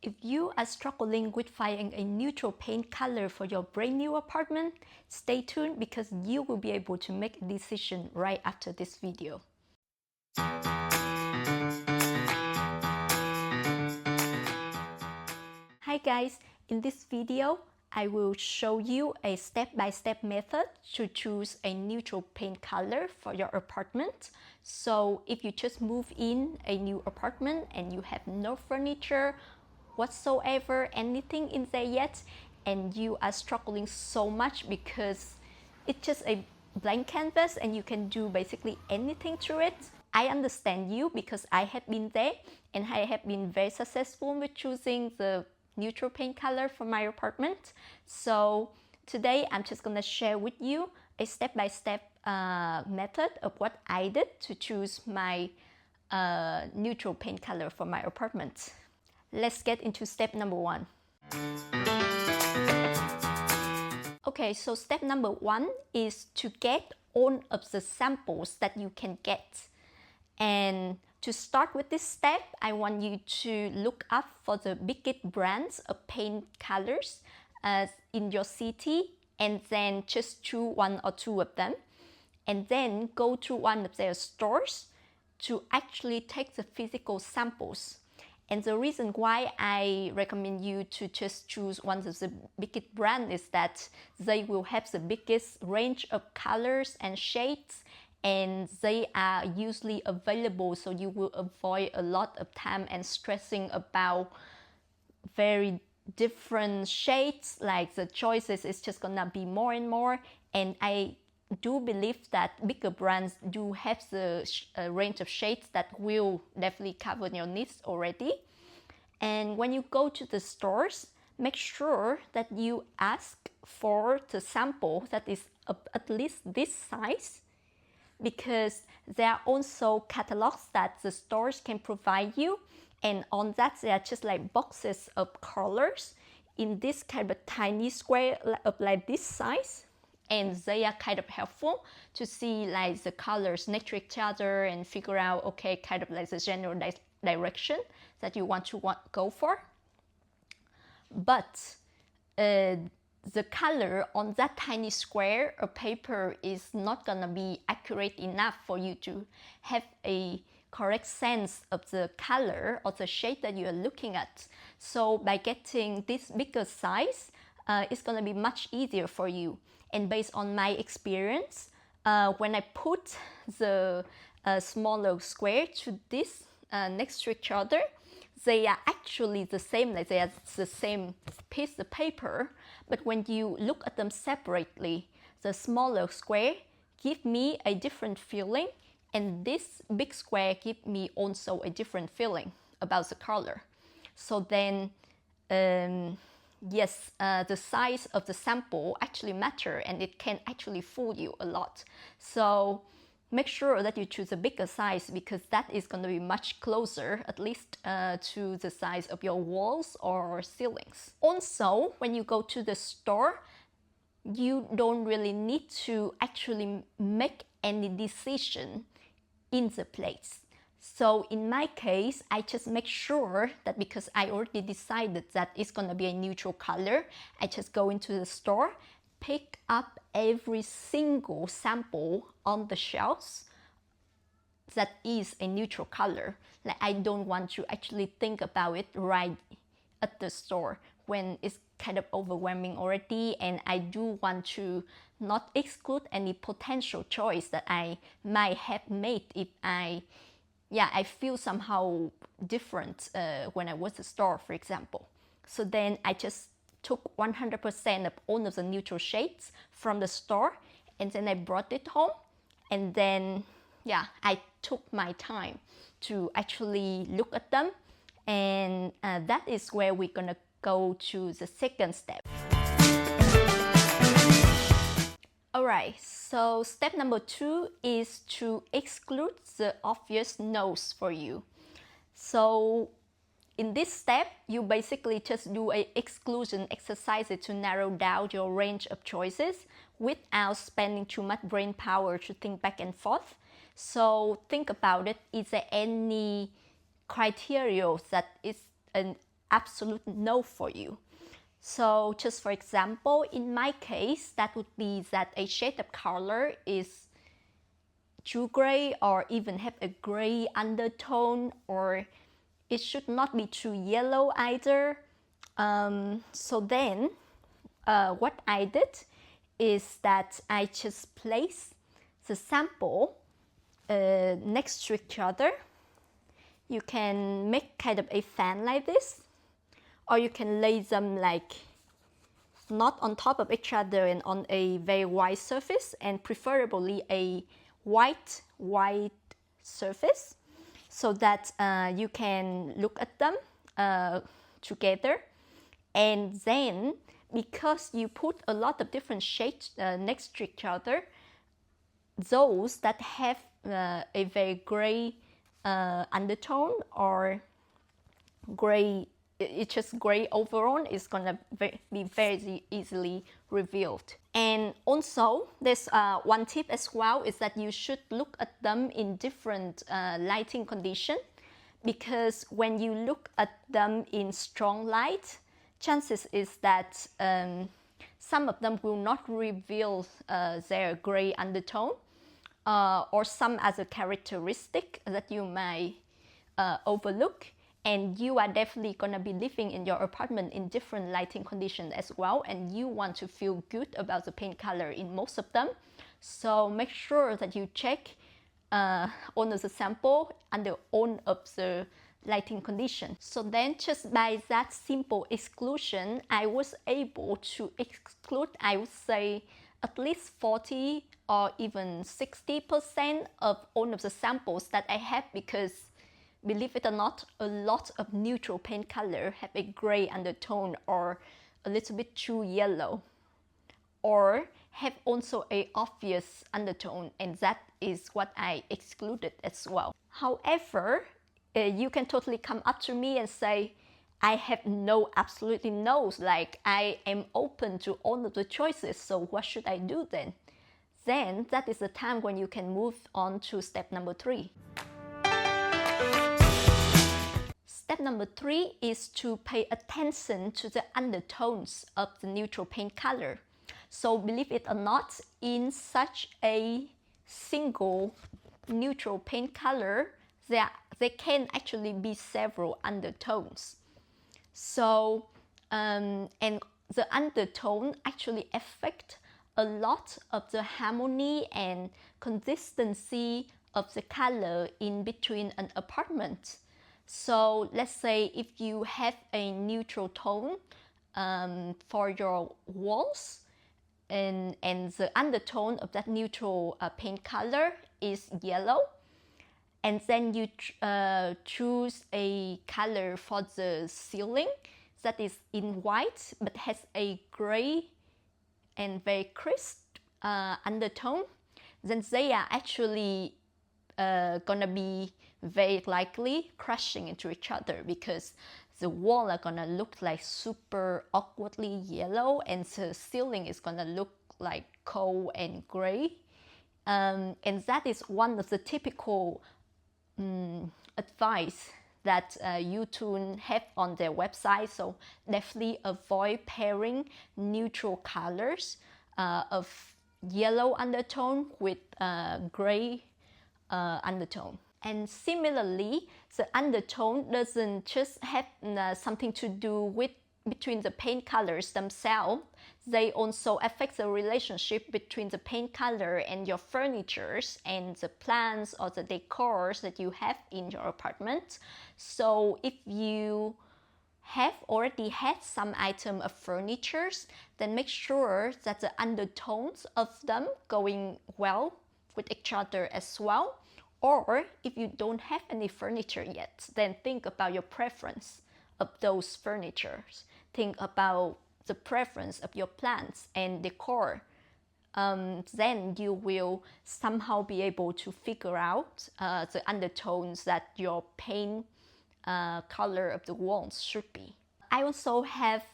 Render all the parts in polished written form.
If you are struggling with finding a neutral paint color for your brand new apartment, stay tuned because you will be able to make a decision right after this video. Hi guys, in this video, I will show you a step-by-step method to choose a neutral paint color for your apartment. So if you just move in a new apartment and you have no furniture whatsoever, anything in there yet, and you are struggling so much because it's just a blank canvas and you can do basically anything to it, I understand you because I have been there and I have been very successful with choosing the neutral paint color for my apartment. So today I'm just gonna share with you a step-by-step method of what I did to choose my neutral paint color for my apartment. Let's get into step number one. Okay, so step number one is to get all of the samples that you can get. And to start with this step, I want you to look up for the biggest brands of paint colors in your city, and then just choose one or two of them, and then go to one of their stores to actually take the physical samples. And the reason why I recommend you to just choose one of the biggest brands is that they will have the biggest range of colors and shades, and they are usually available, so you will avoid a lot of time and stressing about very different shades. Like the choices is just gonna be more and more, and I do believe that bigger brands do have the range of shades that will definitely cover your needs already. And when you go to the stores, make sure that you ask for the sample that is at least this size, because there are also catalogs that the stores can provide you, and on that there are just like boxes of colors in this kind of tiny square of like this size, and they are kind of helpful to see like the colors next to each other and figure out, okay, kind of like the general direction that you want to go for. But the color on that tiny square of paper is not gonna be accurate enough for you to have a correct sense of the color or the shade that you are looking at. So by getting this bigger size, it's gonna be much easier for you. And based on my experience, when I put the smaller square to this next to each other, they are actually the same, like they are the same piece of paper, but when you look at them separately, the smaller square give me a different feeling, and this big square give me also a different feeling about the color. So then, yes, the size of the sample actually matter, and it can actually fool you a lot. So make sure that you choose a bigger size, because that is going to be much closer, at least to the size of your walls or ceilings. Also, when you go to the store, you don't really need to actually make any decision in the place. So in my case, I just make sure that because I already decided that it's going to be a neutral color, I just go into the store, pick up every single sample on the shelves that is a neutral color. Like, I don't want to actually think about it right at the store when it's kind of overwhelming already, and I do want to not exclude any potential choice that I might have made if I feel somehow different when I was at the store, for example. So then I just took 100% of all of the neutral shades from the store, and then I brought it home, and then I took my time to actually look at them, and that is where we're gonna go to the second step. Alright, so step number 2 is to exclude the obvious no's for you. So in this step, you basically just do an exclusion exercise to narrow down your range of choices without spending too much brain power to think back and forth. So think about it. Is there any criteria that is absolute no for you. So just for example, in my case, that would be that a shade of color is too gray or even have a gray undertone, or it should not be too yellow either. So then what I did is that I just place the sample next to each other. You can make kind of a fan like this, or you can lay them like not on top of each other and on a very white surface, and preferably a white surface, so that you can look at them together. And then because you put a lot of different shades next to each other, those that have a very gray undertone or gray, it's just gray overall, is gonna be very easily revealed. And also there's one tip as well, is that you should look at them in different lighting condition, because when you look at them in strong light, chances is that some of them will not reveal their gray undertone, or some as a characteristic that you might overlook. And you are definitely gonna be living in your apartment in different lighting conditions as well, and you want to feel good about the paint color in most of them. So make sure that you check all of the sample under all of the lighting condition. So then just by that simple exclusion, I was able to exclude, I would say, at least 40 or even 60% of all of the samples that I have, because believe it or not, a lot of neutral paint color have a gray undertone or a little bit too yellow, or have also a obvious undertone, and that is what I excluded as well. However, you can totally come up to me and say, I have no, absolutely no, like I am open to all of the choices, so what should I do then? Then that is the time when you can move on to step number 3. Step number 3 is to pay attention to the undertones of the neutral paint color. So believe it or not, in such a single neutral paint color, there can actually be several undertones. So, and the undertone actually affect a lot of the harmony and consistency of the color in between an apartment. So let's say if you have a neutral tone for your walls, and the undertone of that neutral paint color is yellow, and then you choose a color for the ceiling that is in white but has a gray and very crisp undertone, then they are actually gonna be very likely crashing into each other, because the wall are gonna look like super awkwardly yellow, and the ceiling is gonna look like cold and gray. And that is one of the typical advice that U-Tune have on their website. So definitely avoid pairing neutral colors of yellow undertone with gray undertone. And similarly, the undertone doesn't just have something to do with between the paint colors themselves. They also affect the relationship between the paint color and your furnitures and the plants or the decors that you have in your apartment. So if you have already had some item of furnitures, then make sure that the undertones of them going well with each other as well. Or if you don't have any furniture yet, then think about your preference of those furnitures. Think about the preference of your plants and decor. Then you will somehow be able to figure out the undertones that your paint color of the walls should be. I also have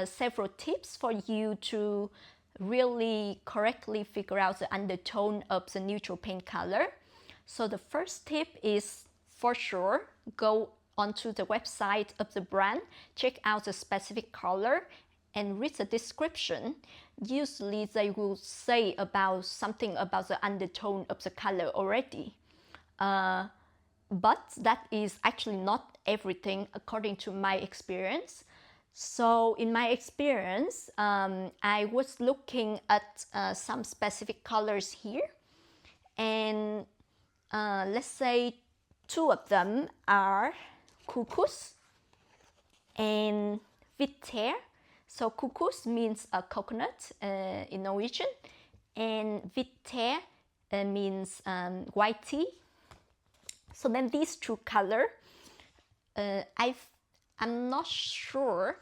several tips for you to really correctly figure out the undertone of the neutral paint color. So the first tip is, for sure, go onto the website of the brand, check out the specific color, and read the description. Usually they will say about something about the undertone of the color already. But that is actually not everything according to my experience. So in my experience, I was looking at some specific colors here, and let's say two of them are couscous and viter. So couscous means a coconut in Norwegian, and viter means white tea. So then these two colors, I'm not sure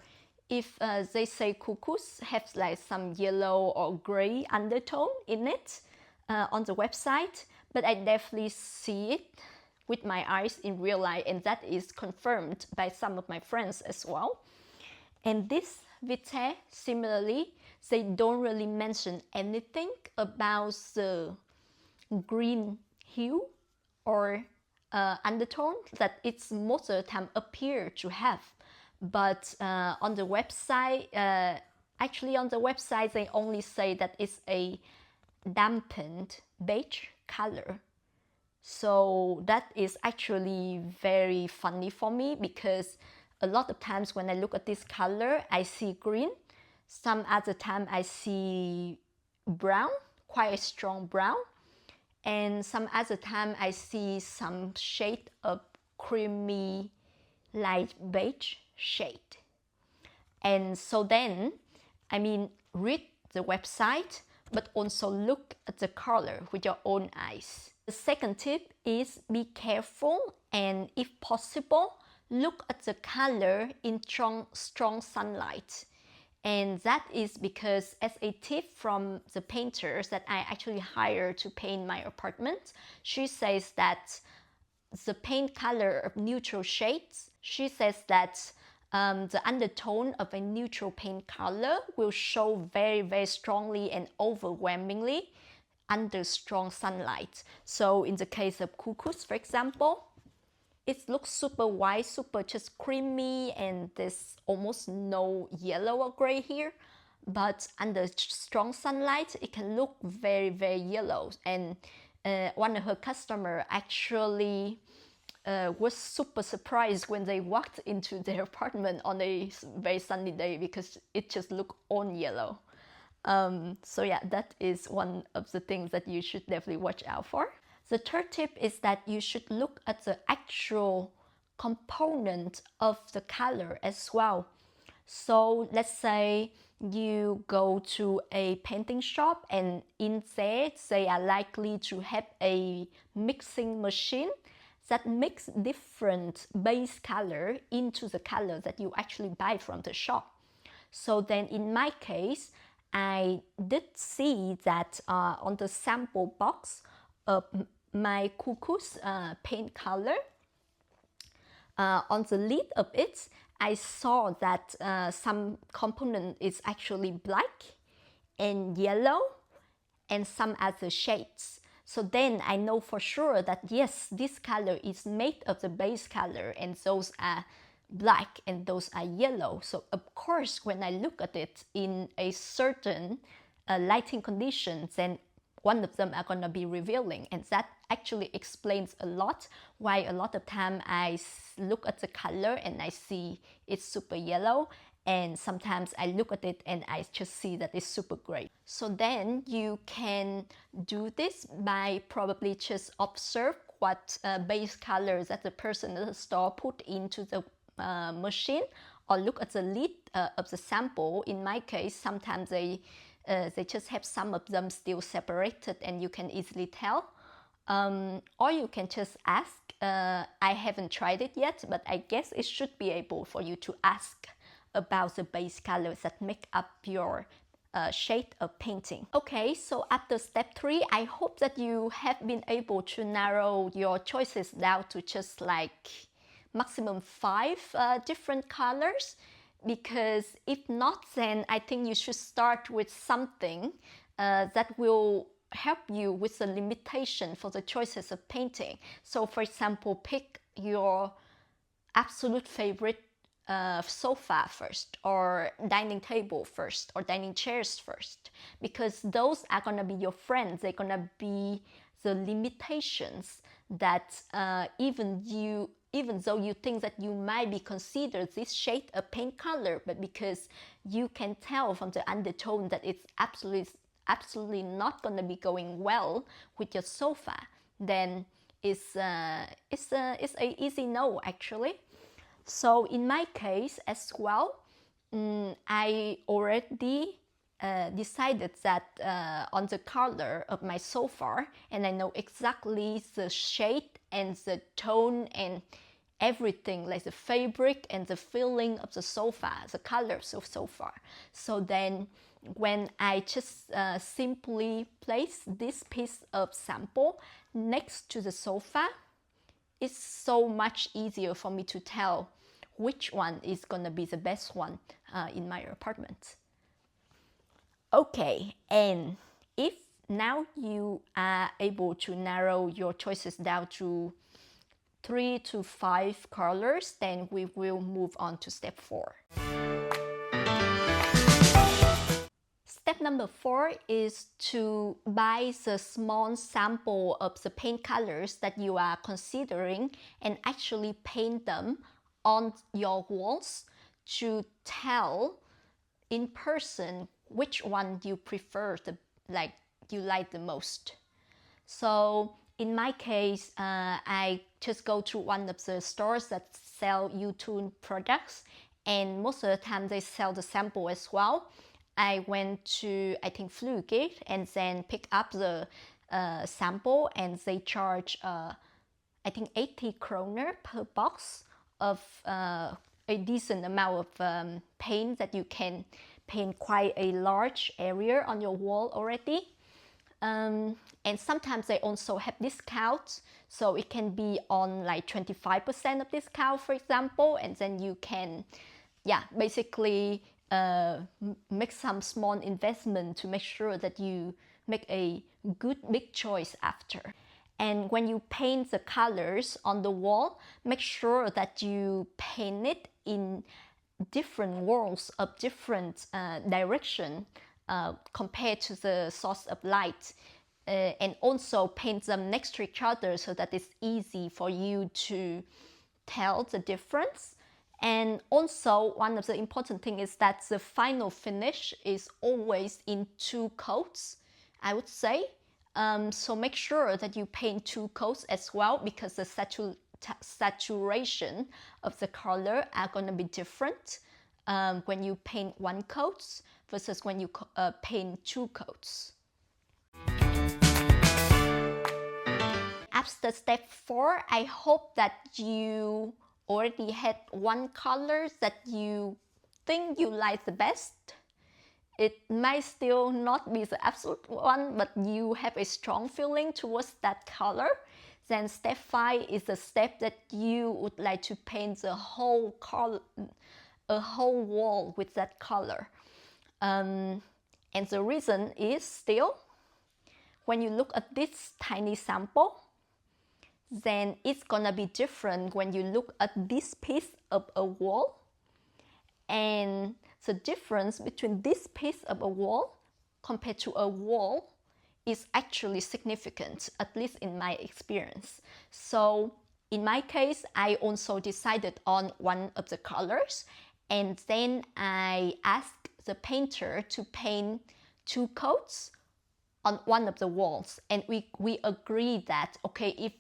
if they say couscous has like some yellow or gray undertone in it on the website, but I definitely see it with my eyes in real life, and that is confirmed by some of my friends as well. And this vitae, similarly, they don't really mention anything about the green hue or undertone that it's most of the time appear to have. But on the website, actually on the website, they only say that it's a dampened beige color. So that is actually very funny for me, because a lot of times when I look at this color, I see green. Some other time I see brown, quite a strong brown. And some other time I see some shade of creamy light beige shade. And so then, I mean, read the website, but also look at the color with your own eyes. The second tip is be careful, and if possible, look at the color in strong sunlight. And that is because, as a tip from the painters that I actually hired to paint my apartment, she says that the paint color of neutral shades, she says that the undertone of a neutral paint color will show very, very strongly and overwhelmingly under strong sunlight. So in the case of couscous, for example, it looks super white, super just creamy, and there's almost no yellow or gray here. But under strong sunlight, it can look very, very yellow. And one of her customers actually was super surprised when they walked into their apartment on a very sunny day, because it just looked all yellow. So yeah, that is one of the things that you should definitely watch out for. The third tip is that you should look at the actual component of the color as well. So let's say you go to a painting shop, and in there they are likely to have a mixing machine that mix different base color into the color that you actually buy from the shop. So then in my case, I did see that on the sample box of my couscous paint color, on the lid of it, I saw that some component is actually black and yellow and some other shades. So then I know for sure that yes, this color is made of the base color, and those are black and those are yellow. So of course, when I look at it in a certain lighting conditions, then one of them are gonna be revealing, and that actually explains a lot why a lot of time I look at the color and I see it's super yellow, and sometimes I look at it and I just see that it's super gray. So then you can do this by probably just observe what base colors that the person at the store put into the machine, or look at the lid of the sample. In my case, sometimes they just have some of them still separated and you can easily tell. Or you can just ask. I haven't tried it yet, but I guess it should be able for you to ask about the base colors that make up your shade of painting. Okay, so after step 3, I hope that you have been able to narrow your choices down to just like maximum 5 different colors, because if not, then I think you should start with something that will help you with the limitation for the choices of painting. So for example, pick your absolute favorite sofa first, or dining table first, or dining chairs first, because those are gonna be your friends. They're gonna be the limitations that even though you think that you might be considered this shade a paint color, but because you can tell from the undertone that it's absolutely not going to be going well with your sofa, then it's a easy no actually. So in my case as well, I already decided that on the color of my sofa, and I know exactly the shade and the tone and everything, like the fabric and the feeling of the sofa, the colors of sofa. So then when I just simply place this piece of sample next to the sofa, it's so much easier for me to tell which one is gonna be the best one in my apartment. Okay, and if now you are able to narrow your choices down to 3 to 5 colors, then we will move on to step 4. Step number 4 is to buy the small sample of the paint colors that you are considering and actually paint them on your walls to tell in person which one you prefer, you like the most. So in my case, I just go to one of the stores that sell U-Tune products, and most of the time they sell the sample as well. I went to, I think, Exclude, and then pick up the sample, and they charge, I think, 80 kroner per box of a decent amount of paint that you can paint quite a large area on your wall already. And sometimes they also have discounts, so it can be on like 25% of discount, for example, and then you can, basically make some small investment to make sure that you make a good big choice after. And when you paint the colors on the wall, make sure that you paint it in different walls of different direction compared to the source of light, and also paint them next to each other so that it's easy for you to tell the difference. And also, one of the important things is that the final finish is always in 2 coats, I would say. So make sure that you paint 2 coats as well, because the saturation of the color are going to be different when you paint 1 coat versus when you paint 2 coats. After step 4, I hope that you already had 1 color that you think you like the best. It might still not be the absolute one, but you have a strong feeling towards that color. Then step 5 is the step that you would like to paint the whole color, a whole wall with that color. And the reason is still, when you look at this tiny sample, then it's gonna be different when you look at this piece of a wall. And the difference between this piece of a wall compared to a wall is actually significant, at least in my experience. So in my case, I also decided on one of the colors, and then I asked the painter to paint 2 coats on one of the walls, and we agreed that, okay, if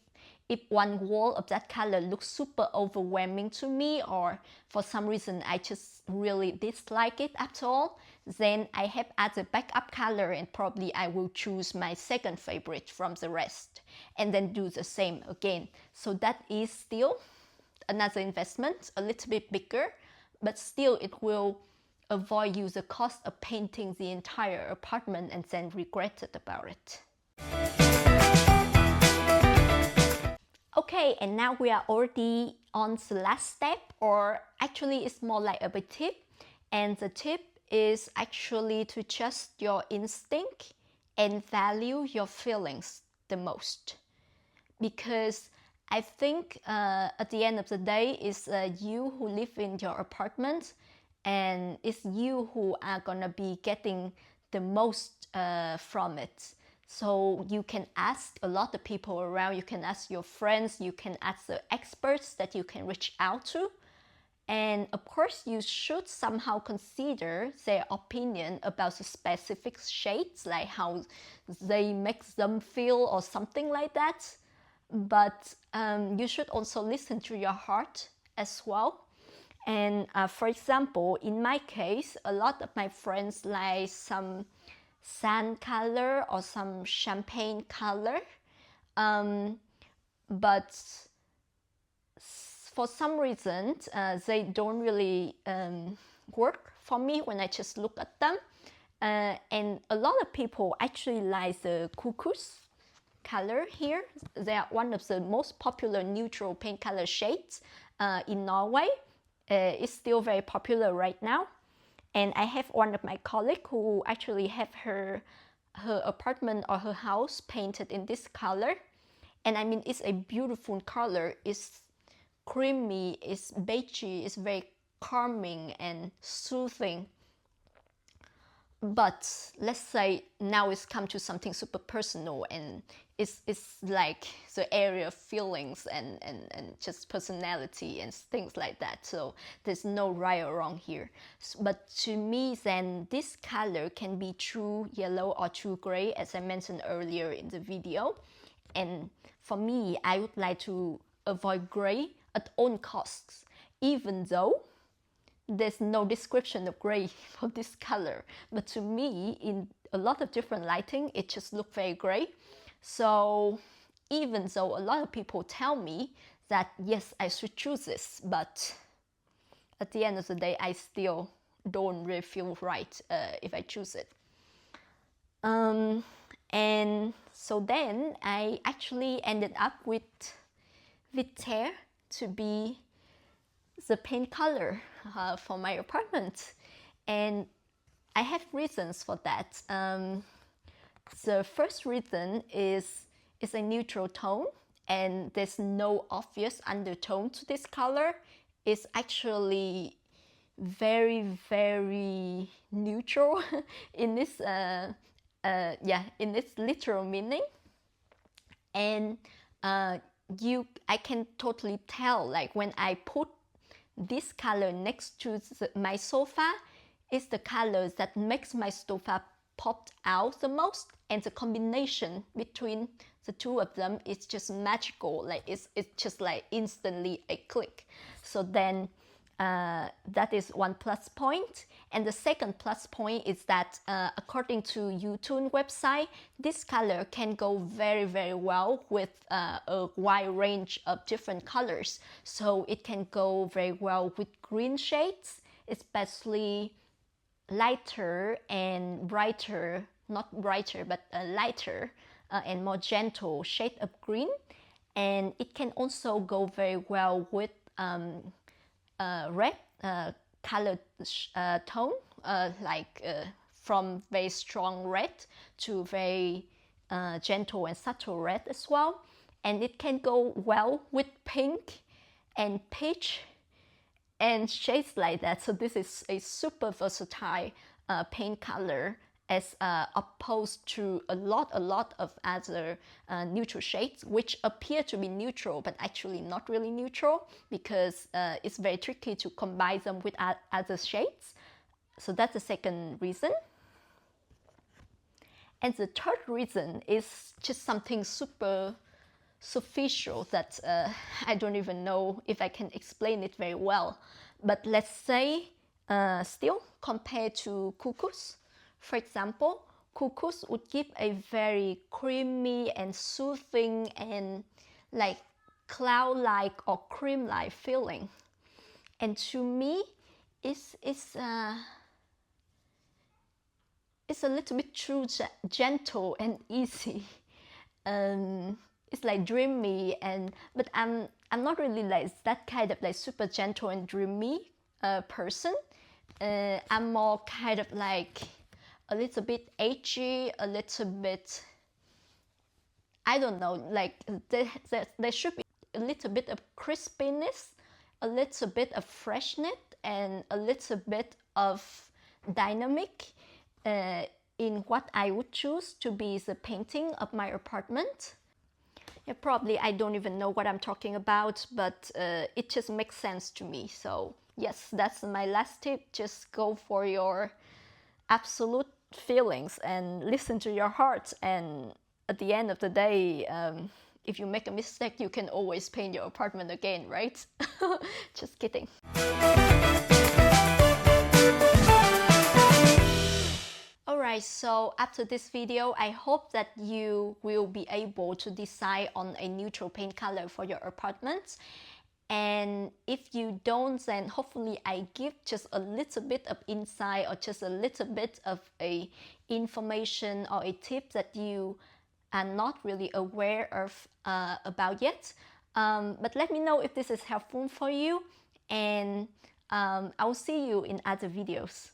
one wall of that color looks super overwhelming to me, or for some reason I just really dislike it at all, then I have other backup color, and probably I will choose my second favorite from the rest and then do the same again. So that is still another investment, a little bit bigger, but still it will avoid you the cost of painting the entire apartment and then regretted about it. Okay, and now we are already on the last step, or actually it's more like a tip. And the tip is actually to trust your instinct and value your feelings the most. Because I think at the end of the day, it's you who live in your apartment, and it's you who are gonna be getting the most from it. So you can ask a lot of people around, you can ask your friends, you can ask the experts that you can reach out to. And of course, you should somehow consider their opinion about the specific shades, like how they make them feel or something like that. But you should also listen to your heart as well. And for example, in my case, a lot of my friends like some sand color or some champagne color. But for some reason, they don't really work for me when I just look at them. And a lot of people actually like the cuckoos color here. They are one of the most popular neutral paint color shades in Norway. It's still very popular right now. And I have one of my colleagues who actually have her apartment or her house painted in this color. And I mean, it's a beautiful color. It's creamy, it's beigey, it's very calming and soothing. But let's say now it's come to something super personal, and it's like the area of feelings and just personality and things like that. So there's no right or wrong here. But to me, then this color can be true yellow or true gray, as I mentioned earlier in the video. And for me, I would like to avoid gray at all costs, even though there's no description of gray for this color. But to me, in a lot of different lighting, it just looks very gray. So even though a lot of people tell me that yes, I should choose this, but at the end of the day, I still don't really feel right if I choose it. And so then I actually ended up with Vitair to be the paint color for my apartment. And I have reasons for that. The first reason is it's a neutral tone, and there's no obvious undertone to this color. It's actually very, very neutral in this in its literal meaning. And I can totally tell, like when I put this color next to my sofa, is the color that makes my sofa pop out the most, and the combination between the two of them is just magical. Like it's just like instantly a click. So then that is one plus point. And the second plus point is that according to YouTube website, this color can go very, very well with a wide range of different colors. So it can go very well with green shades, especially lighter and brighter, not brighter, but lighter and more gentle shade of green. And it can also go very well with red colored tone, like from very strong red to very gentle and subtle red as well. And it can go well with pink and peach and shades like that. So this is a super versatile paint color, as opposed to a lot of other neutral shades, which appear to be neutral but actually not really neutral, because it's very tricky to combine them with other shades. So that's the second reason. And the third reason is just something super superficial that I don't even know if I can explain it very well. But let's say still compared to cuckoos, for example, cuckoos would give a very creamy and soothing and like cloud-like or cream-like feeling. And to me, it's a little bit too gentle and easy. It's like dreamy, but I'm not really like that kind of like super gentle and dreamy person. I'm more kind of like a little bit edgy, a little bit, I don't know, like there should be a little bit of crispiness, a little bit of freshness, and a little bit of dynamic in what I would choose to be the painting of my apartment. Yeah, probably I don't even know what I'm talking about, but it just makes sense to me. So yes, that's my last tip. Just go for your absolute feelings and listen to your heart. And at the end of the day, if you make a mistake, you can always paint your apartment again, right? Just kidding. Alright, so after this video, I hope that you will be able to decide on a neutral paint color for your apartment. And if you don't, then hopefully I give just a little bit of insight or just a little bit of a information or a tip that you are not really aware of about yet. But let me know if this is helpful for you, and I will see you in other videos.